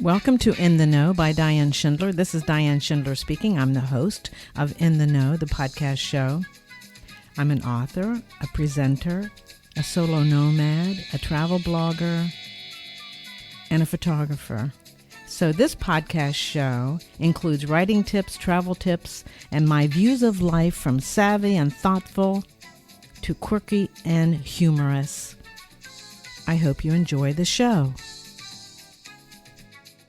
Welcome to In the Know by Diane Schindler. This is Diane Schindler speaking. I'm the host of In the Know, the podcast show. I'm an author, a presenter, a solo nomad, a travel blogger, and a photographer. So this podcast show includes writing tips, travel tips, and my views of life from savvy and thoughtful to quirky and humorous. I hope you enjoy the show.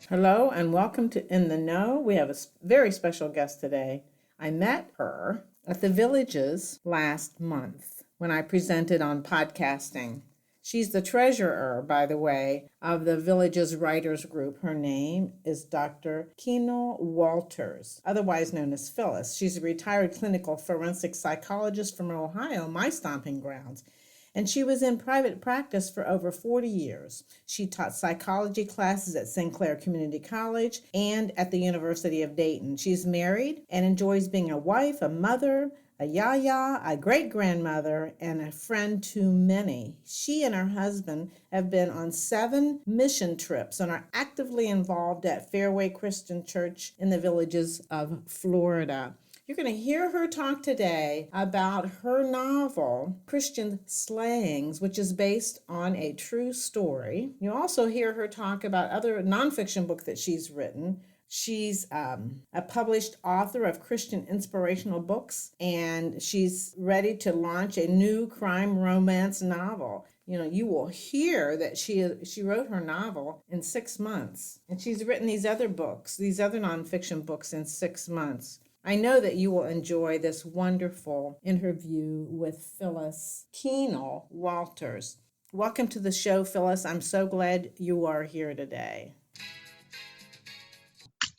Hello and welcome to In the Know. We have a very special guest today. I met her at the Villages last month when I presented on podcasting. She's the treasurer, by the way, of the Villages Writers Group. Her name is Dr. Kuehnl-Walters, otherwise known as Phyllis. She's a retired clinical forensic psychologist from Ohio, my stomping grounds. And she was in private practice for over 40 years. She taught psychology classes at Sinclair Community College and at the University of Dayton. She's married and enjoys being a wife, a mother, a Yaya, a great-grandmother, and a friend to many. She and her husband have been on 7 mission trips and are actively involved at Fairway Christian Church in the Villages of Florida. You're going to hear her talk today about her novel, Christian Slayings, which is based on a true story. You'll also hear her talk about other nonfiction book that she's written. She's a published author of Christian inspirational books, and she's ready to launch a new crime romance novel. You will hear that she wrote her novel in 6 months, and she's written these other books, these other nonfiction books in 6 months. I know that you will enjoy this wonderful interview with Phyllis Kuehnl-Walters. Welcome to the show, Phyllis. I'm so glad you are here today.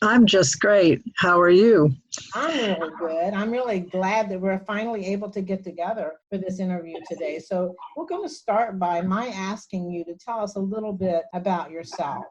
I'm just great. How are you? I'm really good. I'm really glad that we're finally able to get together for this interview today. So we're going to start by my asking you to tell us a little bit about yourself.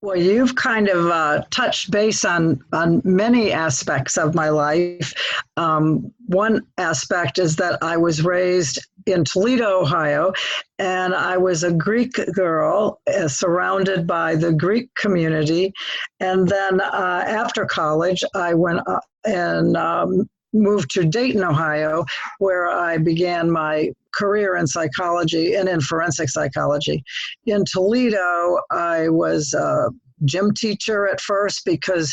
Well, you've kind of touched base on many aspects of my life. One aspect is that I was raised in Toledo, Ohio, and I was a Greek girl surrounded by the Greek community. And then after college, I went and moved to Dayton, Ohio, where I began my career in psychology and in forensic psychology. In Toledo, I was a gym teacher at first because,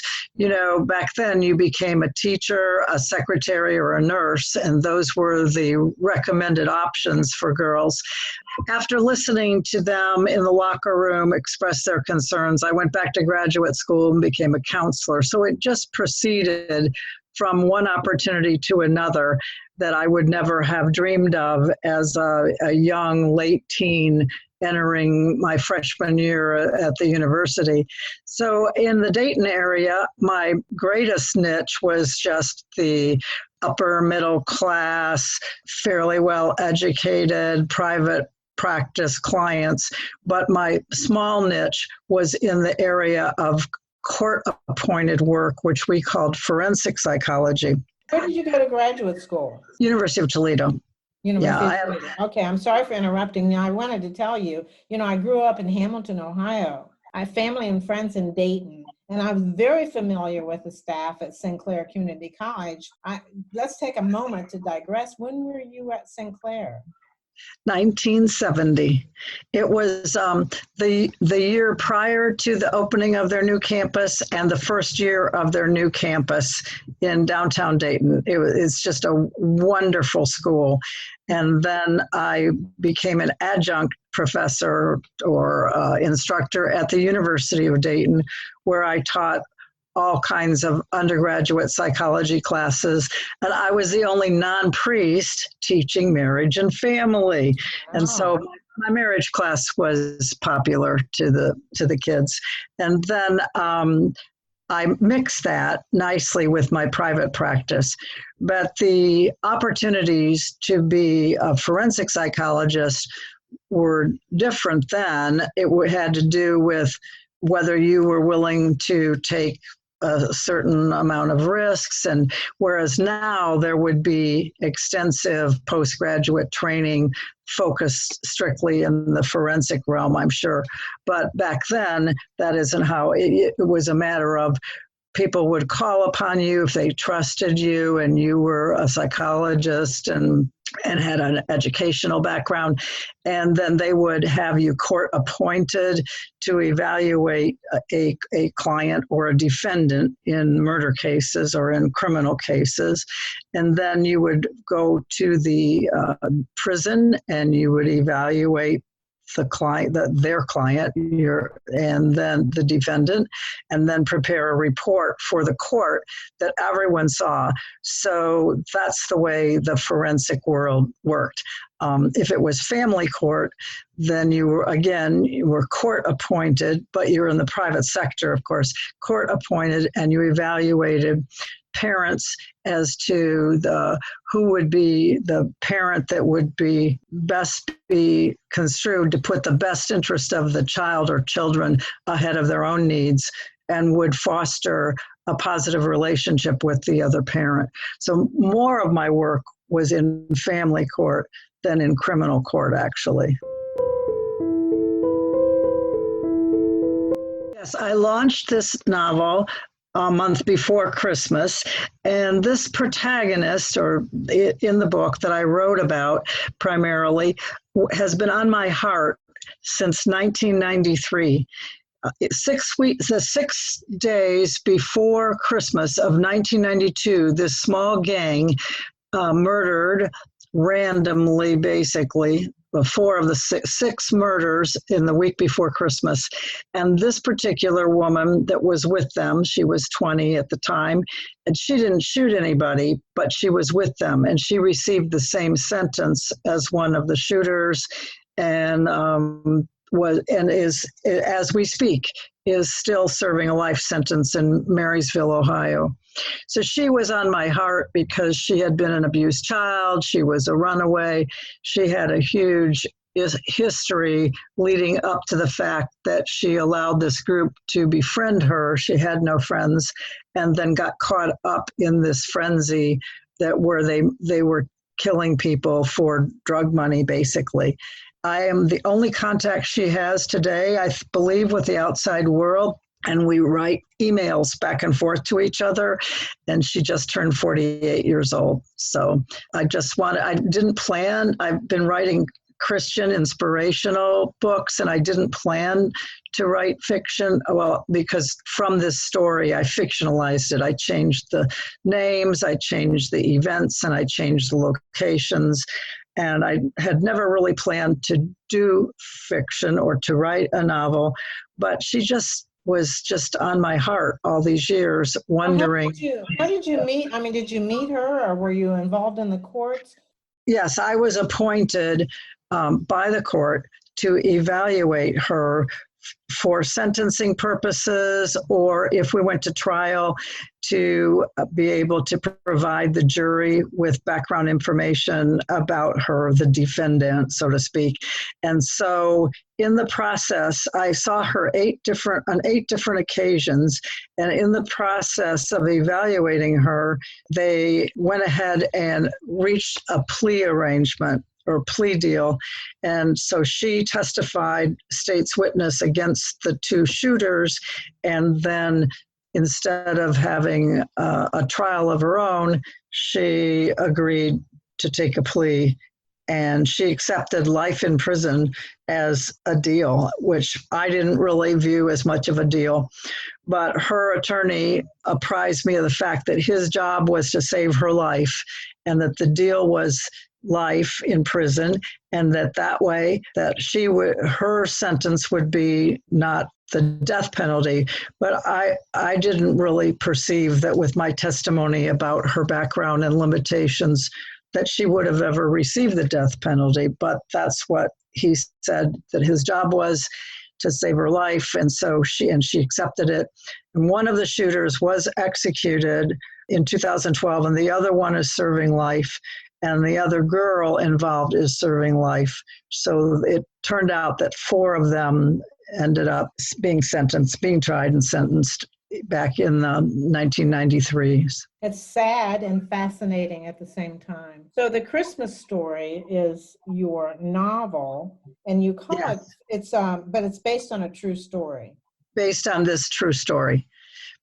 back then you became a teacher, a secretary, or a nurse, and those were the recommended options for girls. After listening to them in the locker room express their concerns, I went back to graduate school and became a counselor. So it just proceeded from one opportunity to another that I would never have dreamed of as a young late teen entering my freshman year at the university. So in the Dayton area, my greatest niche was just the upper middle class, fairly well educated, private practice clients. But my small niche was in the area of court-appointed work, which we called forensic psychology. Where did you go to graduate school? University of Toledo. Okay, I'm sorry for interrupting. I wanted to tell you, I grew up in Hamilton, Ohio. I have family and friends in Dayton, and I'm very familiar with the staff at Sinclair Community College. Let's take a moment to digress. When were you at Sinclair? 1970. It was the year prior to the opening of their new campus and the first year of their new campus in downtown Dayton. It's just a wonderful school. And then I became an adjunct professor or instructor at the University of Dayton, where I taught all kinds of undergraduate psychology classes. And I was the only non-priest teaching marriage and family. Wow. And so my marriage class was popular to the kids. And then I mixed that nicely with my private practice. But the opportunities to be a forensic psychologist were different then. It had to do with whether you were willing to take a certain amount of risks. And whereas now there would be extensive postgraduate training focused strictly in the forensic realm, I'm sure. But back then, that isn't how it was. A matter of people would call upon you if they trusted you and you were a psychologist and had an educational background. And then they would have you court appointed to evaluate a client or a defendant in murder cases or in criminal cases. And then you would go to the prison and you would evaluate the client, their client, and then the defendant, and then prepare a report for the court that everyone saw. So that's the way the forensic world worked. If it was family court, then you were court appointed, but you're in the private sector, of course, court appointed, and you evaluated parents as to who would be the parent that would be best be construed to put the best interest of the child or children ahead of their own needs and would foster a positive relationship with the other parent. So more of my work was in family court than in criminal court, actually. Yes, I launched this novel a month before Christmas. And this protagonist, or in the book that I wrote about primarily, has been on my heart since 1993. 6 days before Christmas of 1992, this small gang murdered randomly, basically, 4 of the six murders in the week before Christmas. And this particular woman that was with them, she was 20 at the time, and she didn't shoot anybody, but she was with them. And she received the same sentence as one of the shooters, and is, as we speak, is still serving a life sentence in Marysville, Ohio. So she was on my heart because she had been an abused child. She was a runaway. She had a huge history leading up to the fact that she allowed this group to befriend her. She had no friends, and then got caught up in this frenzy where they were killing people for drug money, basically. I am the only contact she has today, I believe, with the outside world. And we write emails back and forth to each other. And she just turned 48 years old. So I didn't plan. I've been writing Christian inspirational books, and I didn't plan to write fiction. Well, because from this story, I fictionalized it. I changed the names, I changed the events, and I changed the locations. And I had never really planned to do fiction or to write a novel, but she was just on my heart all these years, wondering. How did you meet? I mean, did you meet her, or were you involved in the courts? Yes, I was appointed by the court to evaluate her for sentencing purposes, or if we went to trial, to be able to provide the jury with background information about her, the defendant, so to speak. And so in the process, I saw her on 8 different occasions. And in the process of evaluating her, they went ahead and reached a plea arrangement or plea deal. And so she testified, state's witness, against the 2 shooters. And then instead of having a trial of her own, she agreed to take a plea. And she accepted life in prison as a deal, which I didn't really view as much of a deal. But her attorney apprised me of the fact that his job was to save her life, and that the deal was life in prison, and that way that her sentence would be not the death penalty. But I didn't really perceive that with my testimony about her background and limitations that she would have ever received the death penalty. But that's what he said, that his job was to save her life, and so she accepted it. And one of the shooters was executed in 2012, and the other one is serving life. And the other girl involved is serving life. So it turned out that 4 of them ended up being tried and sentenced back in the 1993s. It's sad and fascinating at the same time. So the Christmas Story is your novel, and you call Yes. but it's based on a true story. Based on this true story,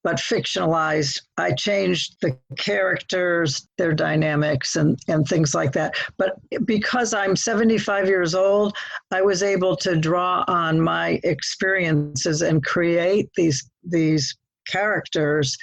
but fictionalized. I changed the characters, their dynamics, and things like that. But because I'm 75 years old, I was able to draw on my experiences and create these characters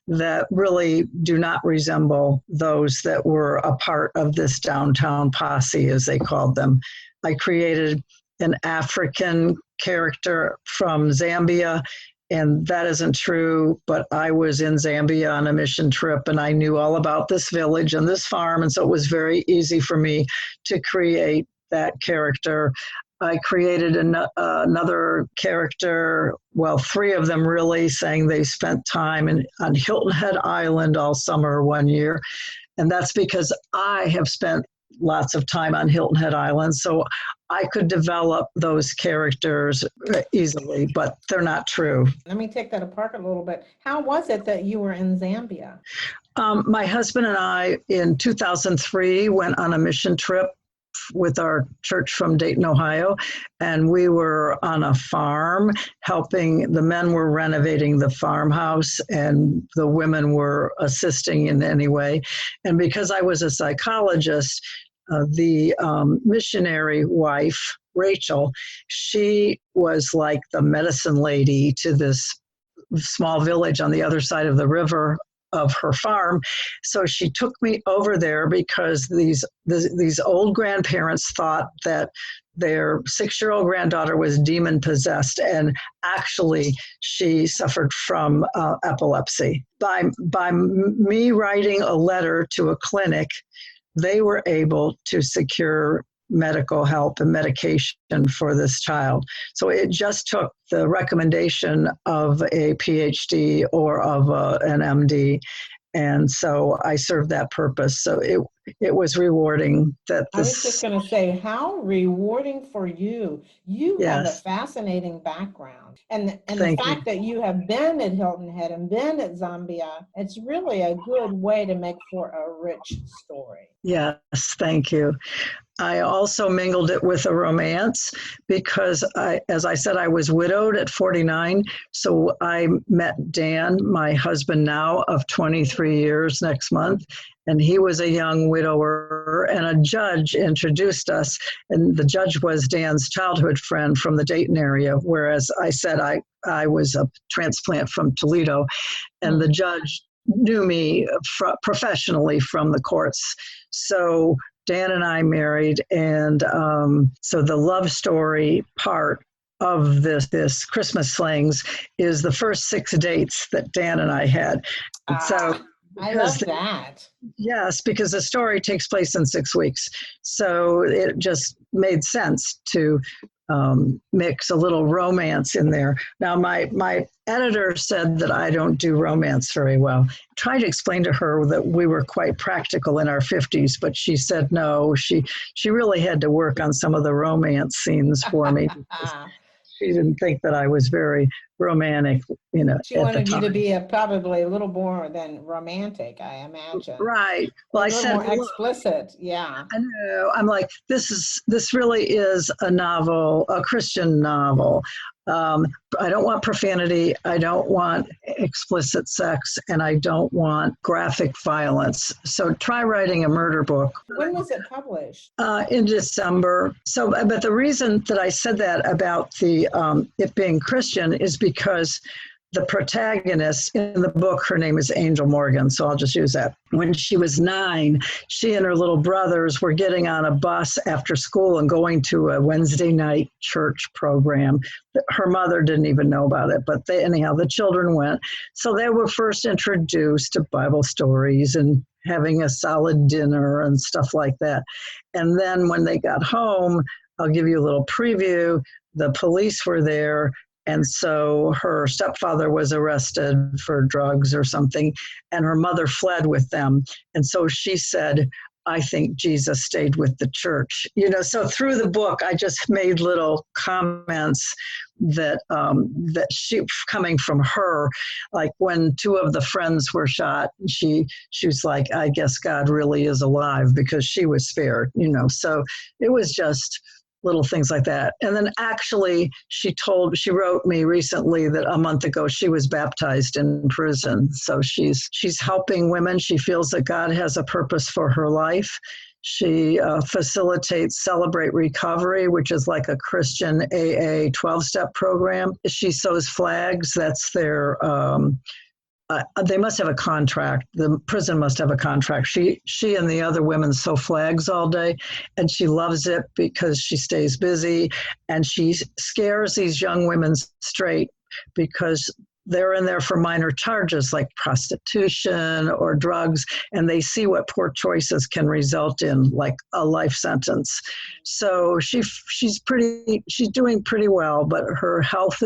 that really do not resemble those that were a part of this downtown posse, as they called them. I created an African character from Zambia, and that isn't true, but I was in Zambia on a mission trip, and I knew all about this village and this farm, and so it was very easy for me to create that character. I created another character, well, three of them really, saying they spent time on Hilton Head Island all summer one year, and that's because I have spent lots of time on Hilton Head Island, so I could develop those characters easily, but they're not true. Let me take that apart a little bit. How was it that you were in Zambia? My husband and I, in 2003, went on a mission trip with our church from Dayton, Ohio, and we were on a farm helping. The men were renovating the farmhouse and the women were assisting in any way. And because I was a psychologist, the missionary wife, Rachel, she was like the medicine lady to this small village on the other side of the river of her farm. So she took me over there because these old grandparents thought that their 6-year-old granddaughter was demon possessed, and actually she suffered from epilepsy. By me writing a letter to a clinic, they were able to secure medical help and medication for this child. So it just took the recommendation of a PhD or of an MD. And so I served that purpose. So it was rewarding that this. I was just going to say, how rewarding for you. You have a Yes. fascinating background. And the Thank you. fact that you have been at Hilton Head and been at Zambia, it's really a good way to make for a rich story. Yes, thank you. I also mingled it with a romance because, as I said, I was widowed at 49. So I met Dan, my husband now of 23 years next month, and he was a young widower, and a judge introduced us, and the judge was Dan's childhood friend from the Dayton area, whereas I said I was a transplant from Toledo, and the judge knew me professionally from the courts. So Dan and I married, and so the love story part of this Christmas Slings is the first 6 dates that Dan and I had. And so I love that. Yes, because the story takes place in 6 weeks. So it just made sense to mix a little romance in there. Now, my editor said that I don't do romance very well. I tried to explain to her that we were quite practical in our 50s, but she said no. She really had to work on some of the romance scenes for me. She didn't think that I was very romantic, She wanted you to be probably a little more than romantic, I imagine. Right. Well, I said more explicit. Yeah. I know. I'm like, this really is a novel, a Christian novel. I don't want profanity. I don't want explicit sex, and I don't want graphic violence. So try writing a murder book. When was it published? In December. So, but the reason that I said that about the it being Christian is because the protagonist in the book, her name is Angel Morgan, so I'll just use that. When she was 9, she and her little brothers were getting on a bus after school and going to a Wednesday night church program. Her mother didn't even know about it, but the children went. So they were first introduced to Bible stories and having a solid dinner and stuff like that. And then when they got home, I'll give you a little preview, the police were there. And so her stepfather was arrested for drugs or something, and her mother fled with them. And so she said, I think Jesus stayed with the church. So through the book, I just made little comments that she, coming from her, like when two of the friends were shot, she was like, I guess God really is alive because she was spared. So it was just little things like that. And then actually she wrote me recently that a month ago she was baptized in prison. So she's helping women. She feels that God has a purpose for her life. She facilitates Celebrate Recovery, which is like a Christian AA 12-step program. She sews flags. That's their they must have a contract. The prison must have a contract. She and the other women sew flags all day, and she loves it because she stays busy, and she scares these young women straight because they're in there for minor charges like prostitution or drugs, and they see what poor choices can result in, like a life sentence. So she's doing pretty well, but her health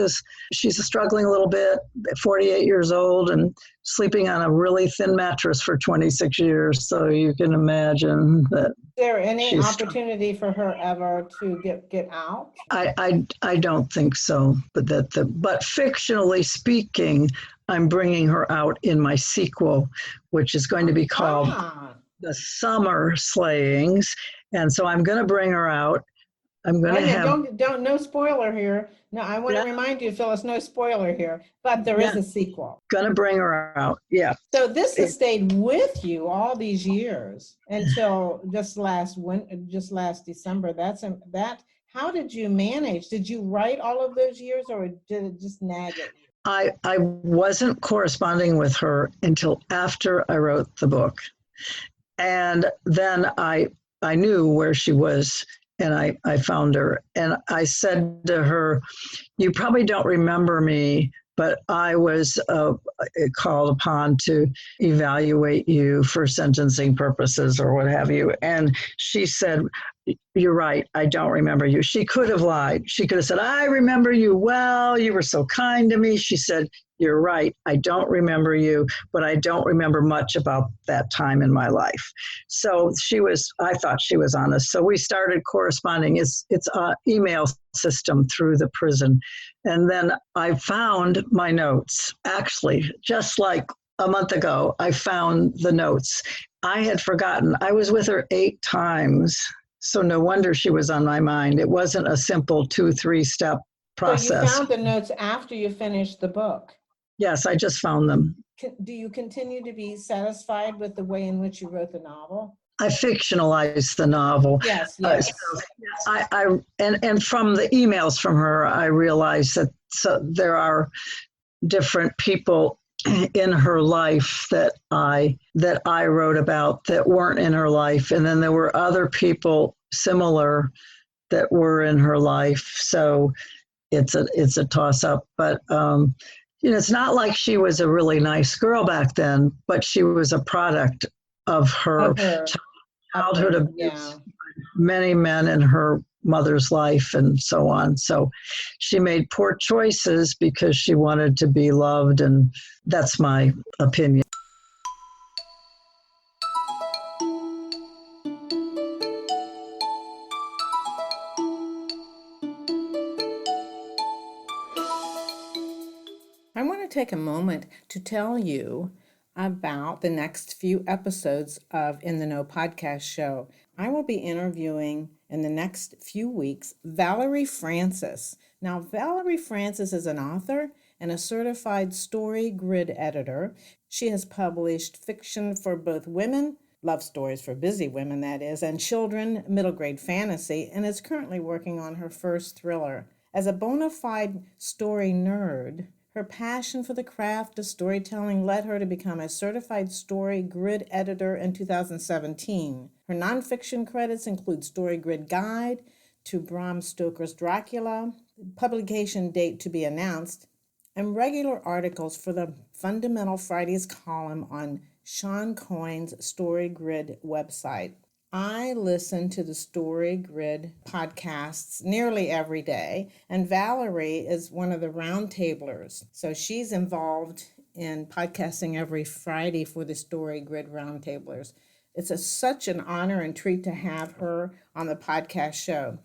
she's struggling a little bit, 48 years old and sleeping on a really thin mattress for 26 years. So you can imagine that. Is there any opportunity for her ever to get out? I don't think so, but but fictionally speaking, I'm bringing her out in my sequel, which is going to be called The Summer Slayings, and so I'm going to bring her out. I'm going to have don't no spoiler here. No, I want to remind you, Phyllis, no spoiler here, but there is a sequel. Going to bring her out, yeah. So this has stayed with you all these years until just last December. How did you manage? Did you write all of those years, or did it just nag at you? I wasn't corresponding with her until after I wrote the book, and then I knew where she was. And I found her, and I said to her, you probably don't remember me, but I was called upon to evaluate you for sentencing purposes or what have you. And she said, you're right, I don't remember you. She could have lied. She could have said, I remember you well, you were so kind to me. She said, you're right, I don't remember you, but I don't remember much about that time in my life. So I thought she was honest. So we started corresponding. It's an email system through the prison. And then I found my notes. Actually, just like a month ago, I found the notes. I had forgotten. I was with her 8 times. So no wonder she was on my mind. It wasn't a simple 2-3 step process. So you found the notes after you finished the book? Yes, I just found them. Do you continue to be satisfied with the way in which you wrote the novel? I fictionalized the novel. Yes. And from the emails from her, I realized that there are different people in her life that I wrote about that weren't in her life, and then there were other people similar that were in her life. So it's a toss up, but it's not like she was a really nice girl back then, but she was a product of her childhood abuse, many men in her mother's life and so on. So she made poor choices because she wanted to be loved, and that's my opinion. I want to take a moment to tell you about the next few episodes of In the Know podcast show. I will be interviewing in the next few weeks Valerie Francis. Now, Valerie Francis is an author and a certified story grid editor. She has published fiction for both women, love stories for busy women, that is, and children, middle grade fantasy, and is currently working on her first thriller. As a bona fide story nerd, her passion for the craft of storytelling led her to become a certified story grid editor in 2017. Her nonfiction credits include Story Grid Guide to Bram Stoker's Dracula, publication date to be announced, and regular articles for the Fundamental Fridays column on Sean Coyne's Story Grid website. I listen to the Story Grid podcasts nearly every day, and Valerie is one of the roundtablers. So she's involved in podcasting every Friday for the Story Grid roundtablers. It's such an honor and treat to have her on the podcast show.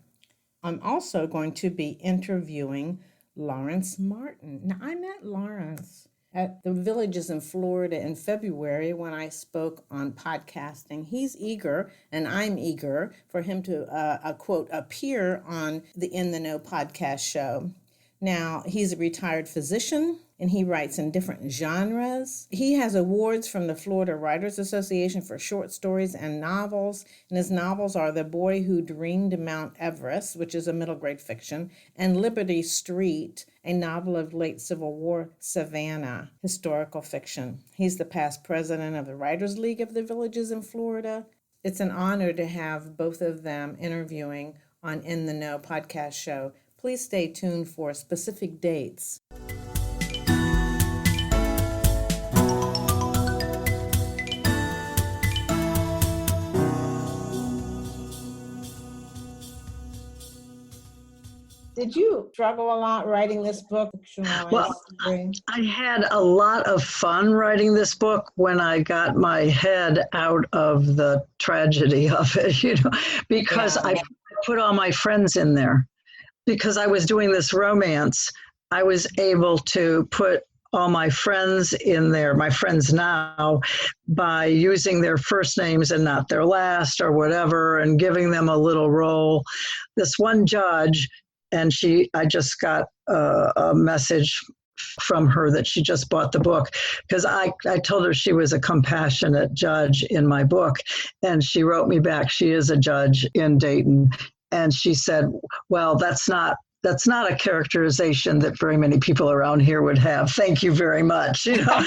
I'm also going to be interviewing Lawrence Martin. Now, I met Lawrence at the Villages in Florida in February when I spoke on podcasting. He's eager, and I'm eager for him to, quote, appear on the In the Know podcast show. Now, he's a retired physician, and he writes in different genres. He has awards from the Florida Writers Association for short stories and novels, and his novels are The Boy Who Dreamed Mount Everest, which is a middle grade fiction, and Liberty Street, a novel of late Civil War Savannah, historical fiction. He's the past president of the Writers League of the Villages in Florida. It's an honor to have both of them interviewing on In the Know podcast show. Please stay tuned for specific dates. Did you struggle a lot writing this book? Well, I had a lot of fun writing this book when I got my head out of the tragedy of it, because I put all my friends in there. Because I was doing this romance, I was able to put all my friends in there, my friends now, by using their first names and not their last or whatever, and giving them a little role. This one judge, and I just got a message from her that she just bought the book, because I told her she was a compassionate judge in my book, and she wrote me back. She is a judge in Dayton. And she said, well, that's not a characterization that very many people around here would have. Thank you very much. I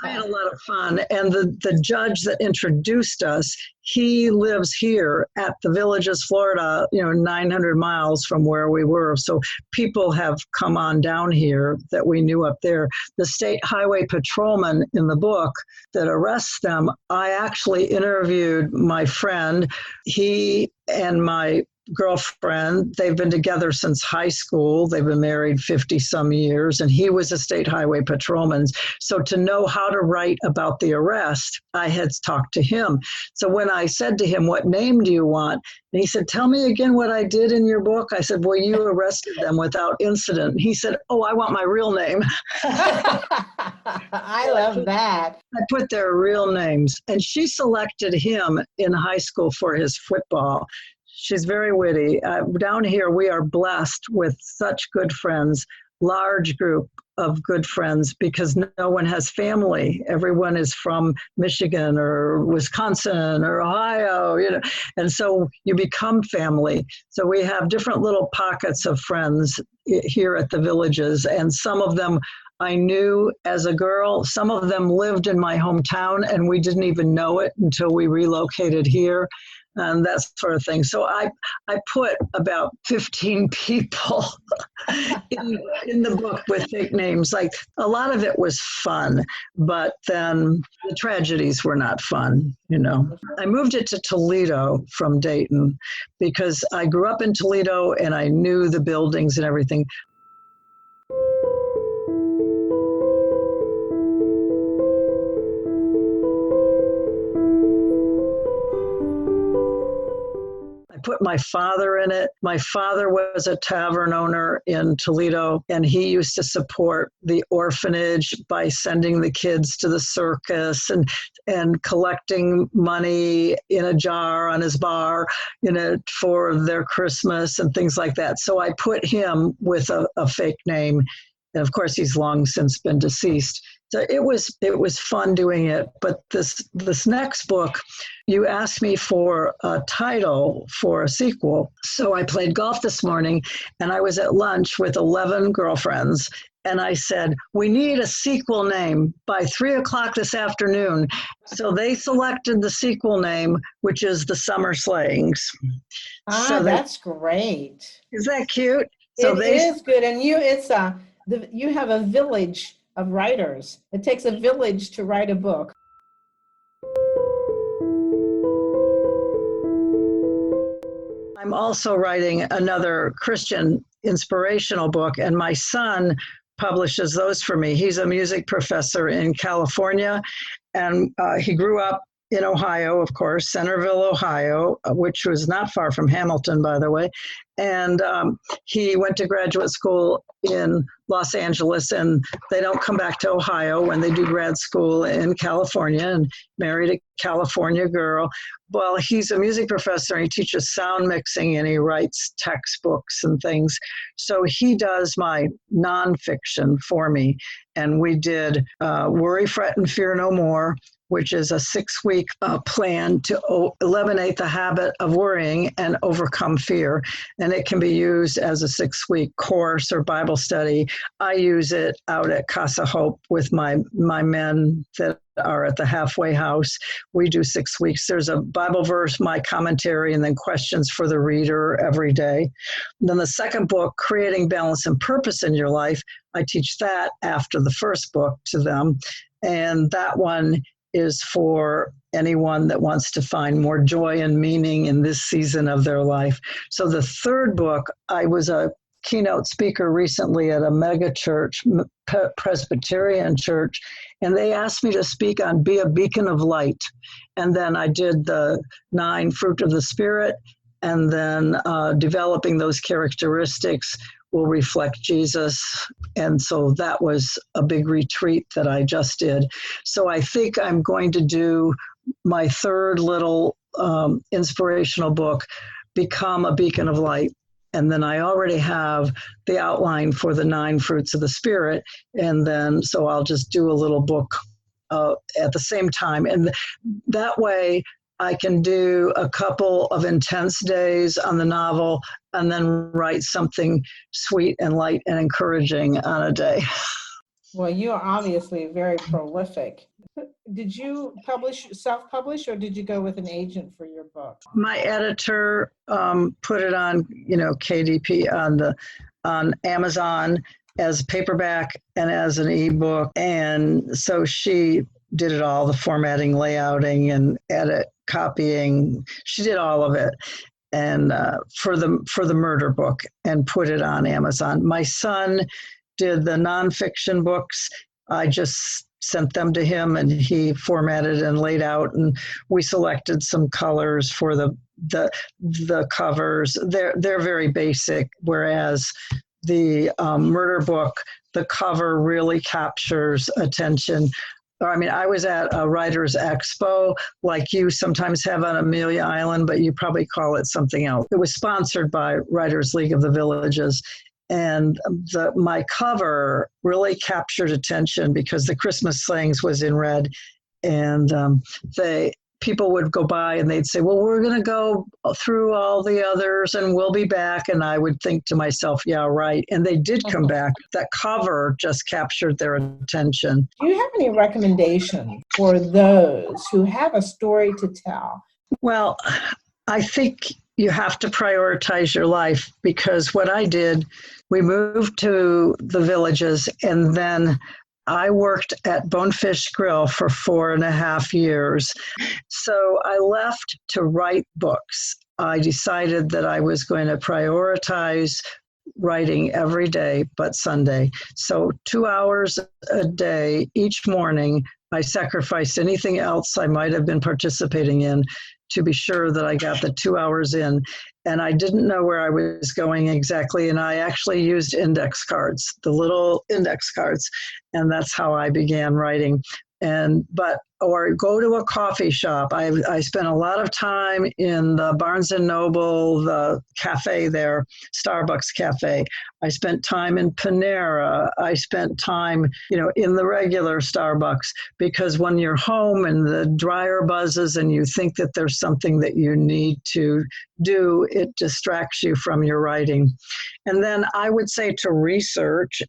had a lot of fun. And the judge that introduced us, he lives here at the Villages, Florida, 900 miles from where we were. So people have come on down here that we knew up there. The state highway patrolman in the book that arrests them, I actually interviewed my friend. He and my girlfriend, they've been together since high school. They've been married 50 some years, and he was a state highway patrolman. So to know how to write about the arrest, I had talked to him. So when I said to him, what name do you want? And he said, tell me again what I did in your book. I said, well, you arrested them without incident. He said, oh, I want my real name. I love that. I put their real names. And she selected him in high school for his football. She's very witty. Down here, we are blessed with such good friends, large group of good friends, because no one has family. Everyone is from Michigan or Wisconsin or Ohio, and so you become family. So we have different little pockets of friends here at the Villages, and some of them I knew as a girl. Some of them lived in my hometown, and we didn't even know it until we relocated here. And that sort of thing. So I put about 15 people in the book with fake names. Like, a lot of it was fun, but then the tragedies were not fun, I moved it to Toledo from Dayton because I grew up in Toledo and I knew the buildings and everything. Put my father in it. My father was a tavern owner in Toledo, and he used to support the orphanage by sending the kids to the circus and collecting money in a jar on his bar, for their Christmas and things like that. So I put him with a fake name. And of course, he's long since been deceased. So it was fun doing it. But this next book, you asked me for a title for a sequel. So I played golf this morning, and I was at lunch with 11 girlfriends. And I said, we need a sequel name by 3:00 this afternoon. So they selected the sequel name, which is The Summer Slayings. That's great. Is that cute? So it is good. And you have a village of writers. It takes a village to write a book. I'm also writing another Christian inspirational book, and my son publishes those for me. He's a music professor in California, and he grew up in Ohio, of course, Centerville, Ohio, which was not far from Hamilton, by the way. And he went to graduate school in Los Angeles, and they don't come back to Ohio when they do grad school in California, and married a California girl. Well, he's a music professor, and he teaches sound mixing, and he writes textbooks and things. So he does my nonfiction for me. And we did Worry, Fret, and Fear No More, which is a 6-week plan to eliminate the habit of worrying and overcome fear. And it can be used as a 6-week course or Bible study. I use it out at Casa Hope with my men that are at the halfway house. We do 6 weeks. There's a Bible verse, my commentary, and then questions for the reader every day. And then the second book, Creating Balance and Purpose in Your Life, I teach that after the first book to them. And that one is for anyone that wants to find more joy and meaning in this season of their life. So the third book, I was a keynote speaker recently at a mega church, Presbyterian church, and they asked me to speak on Be a Beacon of Light. And then I did the 9 fruit of the Spirit, and then developing those characteristics will reflect Jesus. And so that was a big retreat that I just did. So I think I'm going to do my third little inspirational book, Become a Beacon of Light. And then I already have the outline for the 9 fruits of the Spirit. And then, so I'll just do a little book at the same time. And that way I can do a couple of intense days on the novel and then write something sweet and light and encouraging on a day. Well, you are obviously very prolific. Did you self-publish, or did you go with an agent for your book? My editor put it on, KDP on Amazon as paperback and as an ebook. And so she did it all, the formatting, layouting, and edit, copying. She did all of it. And for the murder book, and put it on Amazon. My son did the nonfiction books. I just sent them to him, and he formatted and laid out, and we selected some colors for the covers. They're very basic, whereas the murder book, the cover really captures attention. I was at a writer's expo, like you sometimes have on Amelia Island, but you probably call it something else. It was sponsored by Writers League of the Villages. And my cover really captured attention because the Christmas Slayings was in red. And people would go by and they'd say, well, we're going to go through all the others and we'll be back. And I would think to myself, yeah, right. And they did come back. That cover just captured their attention. Do you have any recommendation for those who have a story to tell? Well, I think you have to prioritize your life, because what I did, we moved to the Villages, and then I worked at Bonefish Grill for 4.5 years. So I left to write books. I decided that I was going to prioritize writing every day but Sunday. So 2 hours a day each morning, I sacrificed anything else I might have been participating in to be sure that I got the 2 hours in. And I didn't know where I was going exactly. And I actually used index cards, the little index cards. And that's how I began writing. Or go to a coffee shop. I spent a lot of time in the Barnes & Noble, the cafe there, Starbucks cafe. I spent time in Panera. I spent time, in the regular Starbucks, because when you're home and the dryer buzzes and you think that there's something that you need to do, it distracts you from your writing. And then I would say to research,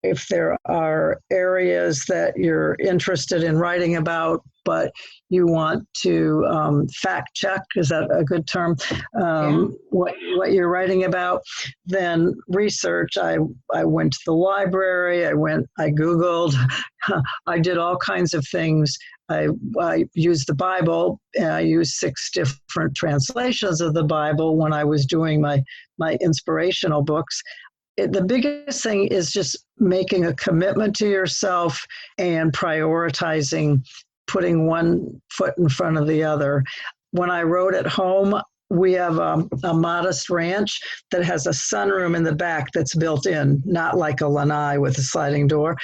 if there are areas that you're interested in writing about, but you want to fact check, is that a good term? What you're writing about, then research. I went to the library, I Googled, I did all kinds of things. I used the Bible, and I used 6 different translations of the Bible when I was doing my inspirational books. The biggest thing is just making a commitment to yourself and prioritizing putting one foot in front of the other. When I wrote at home, we have a modest ranch that has a sunroom in the back that's built in, not like a lanai with a sliding door.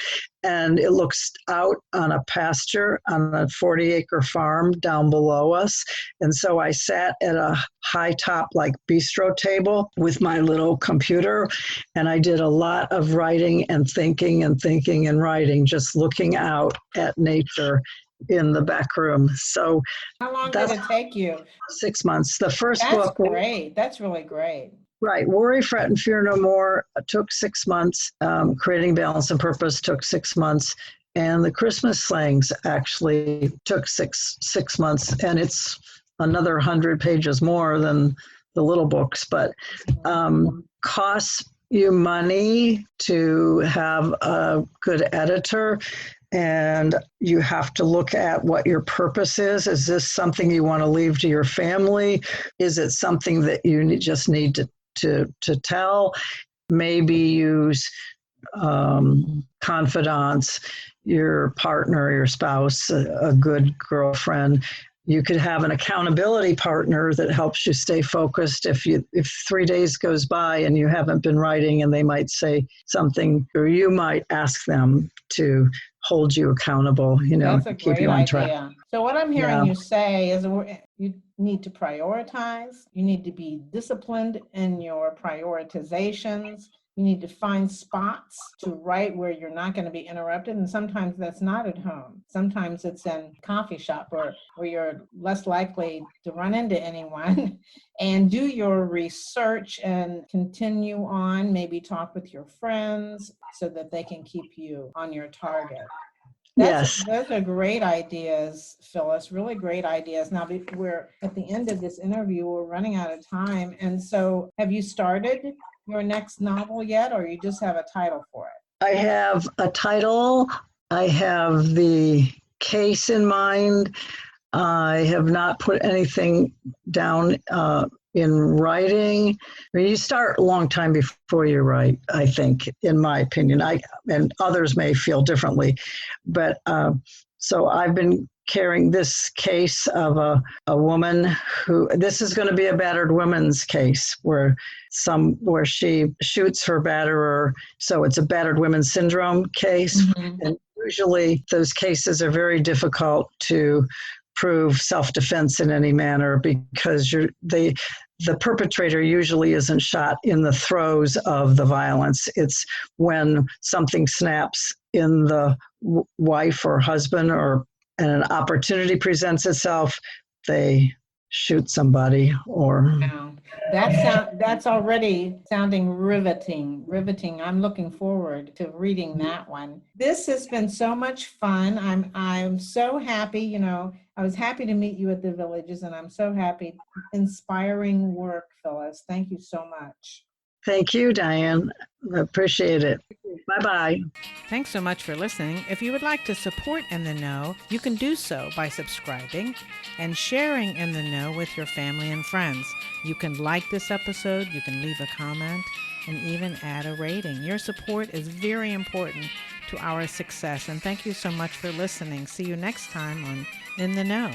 And it looks out on a pasture on a 40-acre farm down below us. And so I sat at a high top, like bistro table with my little computer. And I did a lot of writing and thinking and writing, just looking out at nature in the back room. So how long did it take you? 6 months. The first That's book, great. That's really great. right, Worry, Fret, and Fear No More took 6 months. Creating Balance and Purpose took 6 months. And the Christmas Slangs actually took six months. And it's another 100 pages more than the little books, but costs you money to have a good editor. And you have to look at what your purpose is. Is this something you want to leave to your family? Is it something that you just need to tell? Maybe use confidants, your partner, your spouse, a good girlfriend. You could have an accountability partner that helps you stay focused. If 3 days goes by and you haven't been writing, and they might say something, or you might ask them to hold you accountable, That's a keep great you on track. idea. So what I'm hearing you say is you need to prioritize. You need to be disciplined in your prioritizations. You need to find spots to write where you're not going to be interrupted. And sometimes that's not at home. Sometimes it's in a coffee shop where you're less likely to run into anyone. And do your research and continue on, maybe talk with your friends so that they can keep you on your target. Yes. Those are great ideas, Phyllis, really great ideas. Now, we're at the end of this interview, we're running out of time. And so have you started your next novel yet, or you just have a title for it? I have a title. I have the case in mind. I have not put anything down in writing. I mean, you start a long time before you write, I think, in my opinion. And others may feel differently. But so I've been carrying this case of a woman who, this is going to be a battered woman's case where she shoots her batterer. So it's a battered women syndrome case. Mm-hmm. And usually those cases are very difficult to prove self-defense in any manner because the perpetrator usually isn't shot in the throes of the violence. It's when something snaps in the wife or husband and an opportunity presents itself, they shoot somebody or... Wow. That's already sounding riveting. I'm looking forward to reading that one. This has been so much fun. I'm so happy, I was happy to meet you at the Villages, and I'm so happy. Inspiring work, Phyllis. Thank you so much. Thank you, Diane. I appreciate it. Bye-bye. Thanks so much for listening. If you would like to support In the Know, you can do so by subscribing and sharing In the Know with your family and friends. You can like this episode, you can leave a comment, and even add a rating. Your support is very important to our success, and thank you so much for listening. See you next time on In the Know.